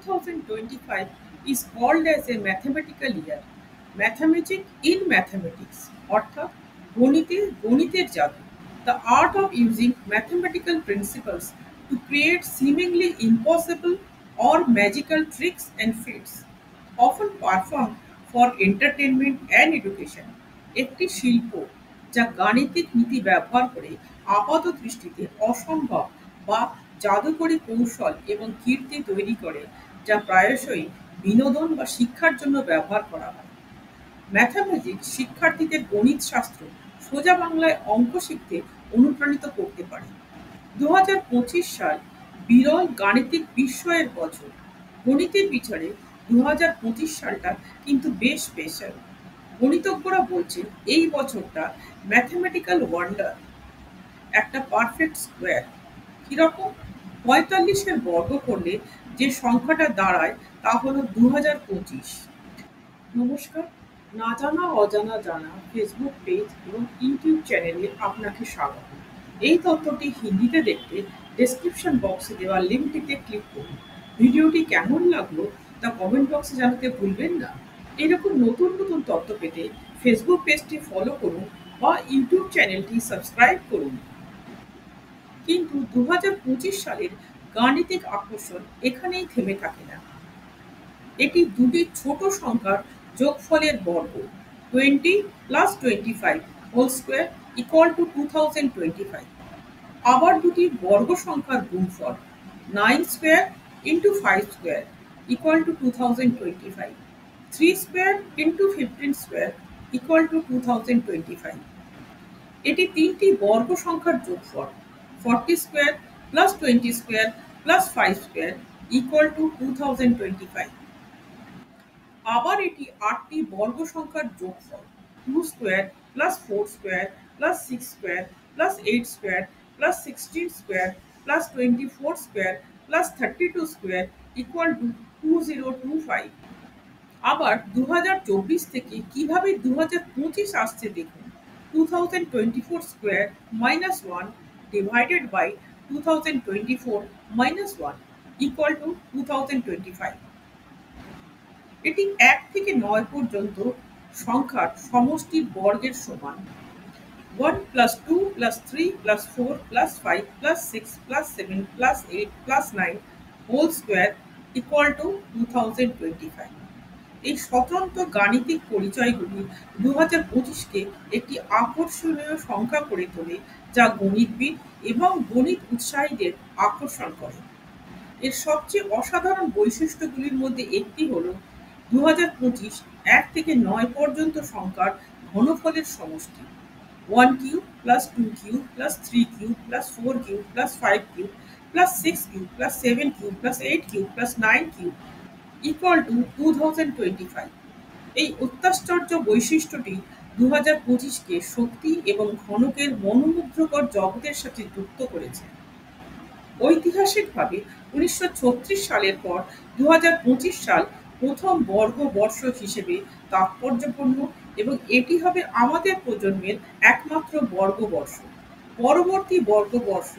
2025 is called as a mathematical year. Mathematics in mathematics, অর্থাৎ গণিতের জাদু. The art of using mathematical principles to create seemingly impossible or magical tricks and feats, often performed for entertainment and education. একটি শিল্প যা গাণিতিক নীতি ব্যবহার করে আপাতদৃষ্টিতে অসম্ভব বা জাদুকরী কৌশল এবং কীর্তি তৈরি করে, যা প্রায়শই বিনোদন বা শিক্ষার জন্য ব্যবহার করা হয়। ম্যাথামেটিক্স শিক্ষার্থীদের গণিত শাস্ত্র সোজা বাংলায় অঙ্ক শিখতে অনুপ্রাণিত করতে পারে। 2025 সাল বিরল গাণিতিক বিস্ময়ের বছর। গণিতের বিচারে 2025 সালটা কিন্তু বেশ স্পেশাল। গণিতজ্ঞরা বলছেন এই বছরটা ম্যাথমেটিক্যাল ওয়ান্ডার, একটা পারফেক্ট স্কোয়ার। কিরকম? 45-এর বর্গ করলে যে সংখ্যাটা দাঁড়ায় তা হলো 2025। নমস্কার, না জানা অজানা জানা ফেসবুক পেজ এবং ইউটিউব চ্যানেলে আপনাকে স্বাগত। এই তথ্যটি হিন্দিতে দেখতে ডেসক্রিপশন বক্সে দেওয়া লিঙ্কটিতে ক্লিক করুন। ভিডিওটি কেমন লাগলো তা কমেন্ট বক্সে জানাতে ভুলবেন না। এরকম নতুন নতুন তথ্য পেতে ফেসবুক পেজটি ফলো করুন বা ইউটিউব চ্যানেলটি সাবস্ক্রাইব করুন। কিন্তু 2025 সালের গাণিতিক আকর্ষণ এখানেই থেমে থাকে না। এটি দুটি ছোট সংখ্যার যোগফলের বর্গ, 20 plus 25 whole square equal to 2025। আবার দুটি বর্গ সংখ্যার গুণফল, 9 square into 5 square equal to 2025, 3 square into 15 square equal to 2025। এটি তিনটি বর্গ সংখ্যার যোগফল, 40 square plus 20 square plus 5 square equal to 2025। আবার এটি 8টি বর্গ সংখ্যার যোগফল, 2 square plus 4 square plus 6 square plus 8 square plus 16 square plus 24 square plus 32 square equal to 2025। আবার 2024 থেকে কিভাবে 2025 আসছে দেখুন। 2024 square minus 1 divided by 2024 minus 1 equal to 2025। এটি 1 থেকে 9 পর্যন্ত সংখ্যার সমষ্টির বর্গের সমান। 1 plus 2 plus 3 plus 4 plus 5 plus 6 plus 7 plus 8 plus 9 whole square equal to 2025। এই স্বতন্ত্র গাণিতিক পরিচয়গুলি 2025-কে একটি আকর্ষণীয় সংখ্যা করে তোলে, যা গণিতবিদ এবং গণিত উৎসাহীদের আকর্ষণ করে। এর সবচেয়ে অসাধারণ বৈশিষ্ট্যগুলির মধ্যে একটি হল 2025 1 থেকে 9 পর্যন্ত সংখ্যার ঘনফলের সমষ্টি, 1 cube plus 2 cube plus 3 cube plus 4 cube plus 5 cube plus 6 cube plus 7 cube plus 8 cube plus 9 cube equal to 2025। এই অত্যাশ্চর্য বৈশিষ্ট্যটি 2025-কে শক্তি এবং ঘনকের মনোমুগ্ধকর জগতের সাথে যুক্ত করেছে। ঐতিহাসিকভাবে 1936 সালের পর 2025 সাল প্রথম বর্গবর্ষ হিসেবে তাৎপর্যপূর্ণ এবং এটি হবে আমাদের প্রজন্মের একমাত্র বর্গবর্ষ। পরবর্তী বর্গবর্ষ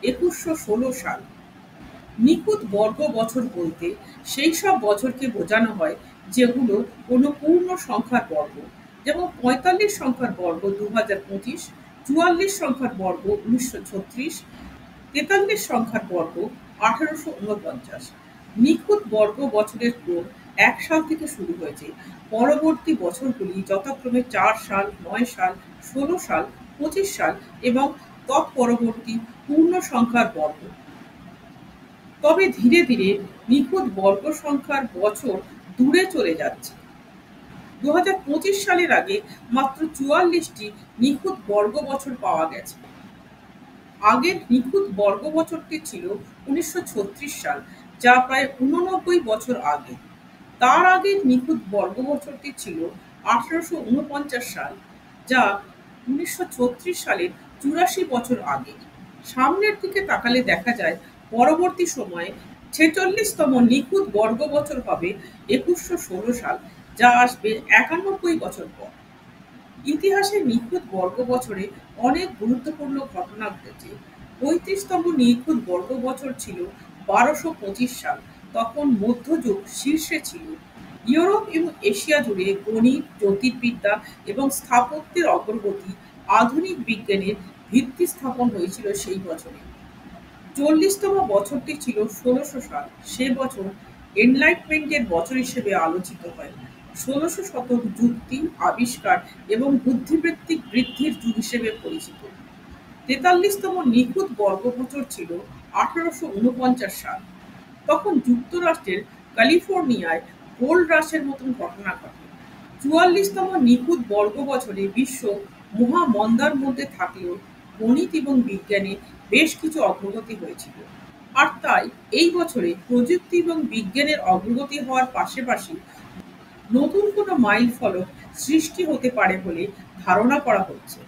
2116 সাল। নিখুঁত বর্গ বছর বলতে সেই সব বছরকে বোঝানো হয় যেগুলো কোনো পূর্ণ সংখ্যার বর্গ, যেমন 45 সংখ্যার বর্গ 2025, 44 সংখ্যার বর্গ 1936, 43 সংখ্যার বর্গ 1849। নিখুঁত বর্গ বছরের ক্রম 1 সাল থেকে শুরু হয়েছে। পরবর্তী বছরগুলি যথাক্রমে 4 সাল, 9 সাল, 16 সাল, 25 সাল এবং তৎপরবর্তী পূর্ণ সংখ্যার বর্গ। তবে ধীরে ধীরে নিখুঁত বর্গ সংখ্যার বছর দূরে চলে যাচ্ছে। 2025 সালের আগে মাত্র 44টি নিখুঁত বর্গ বছর পাওয়া গেছে। আগের নিখুঁত বর্গ বছরটি ছিল 1936 সাল, যা প্রায় 89 বছর আগে। তার আগের নিখুঁত বর্গ বছরটি ছিল 1849 সাল, যা 1936 সালের 84 বছর আগে। সামনের দিকে তাকালে দেখা যায় পরবর্তী সময়ে 46তম নিখুঁত বর্গ বছর হবে 2116 সাল, যা আসবে 91 বছর পর। ইতিহাসে নিখুঁত বর্গ বছরে অনেক গুরুত্বপূর্ণ ঘটনা ঘটেছে। 35তম নিখুঁত বর্গ বছর ছিল 1225 সাল, তখন মধ্যযুগ শীর্ষে ছিল। ইউরোপ এবং এশিয়া জুড়ে গণিত, জ্যোতির্বিদ্যা এবং স্থাপত্যের অগ্রগতি, আধুনিক বিজ্ঞানের ভিত্তি স্থাপন হয়েছিল সেই বছরে। ৪০তম বছরটি ছিল ১৬০০ সাল। সে বছর এনলাইটমেন্টের বছর হিসেবে আলোচিত হয়। ১৬০০ শতক যুক্তি, আবিষ্কার এবং বুদ্ধিবৃত্তিক বৃদ্ধির যুগ হিসেবে পরিচিত। ৪৩তম নিখুঁত বর্গবছর ছিল ১৮৪৯ সাল। তখন যুক্তরাষ্ট্রের ক্যালিফোর্নিয়ায় গোল্ড রাশের মতন ঘটনা ঘটে। ৪৪তম নিখুঁত বর্গবছরে বিশ্ব মহামন্দার মধ্যে থাকলেও গণিত এবং বিজ্ঞানে বেশ কিছু অগ্রগতি হয়েছিল। আর তাই এই বছরে প্রযুক্তি এবং বিজ্ঞানের অগ্রগতি হওয়ার পাশাপাশি নতুন কোনো মাইলফলক সৃষ্টি হতে পারে বলে ধারণা করা হচ্ছে।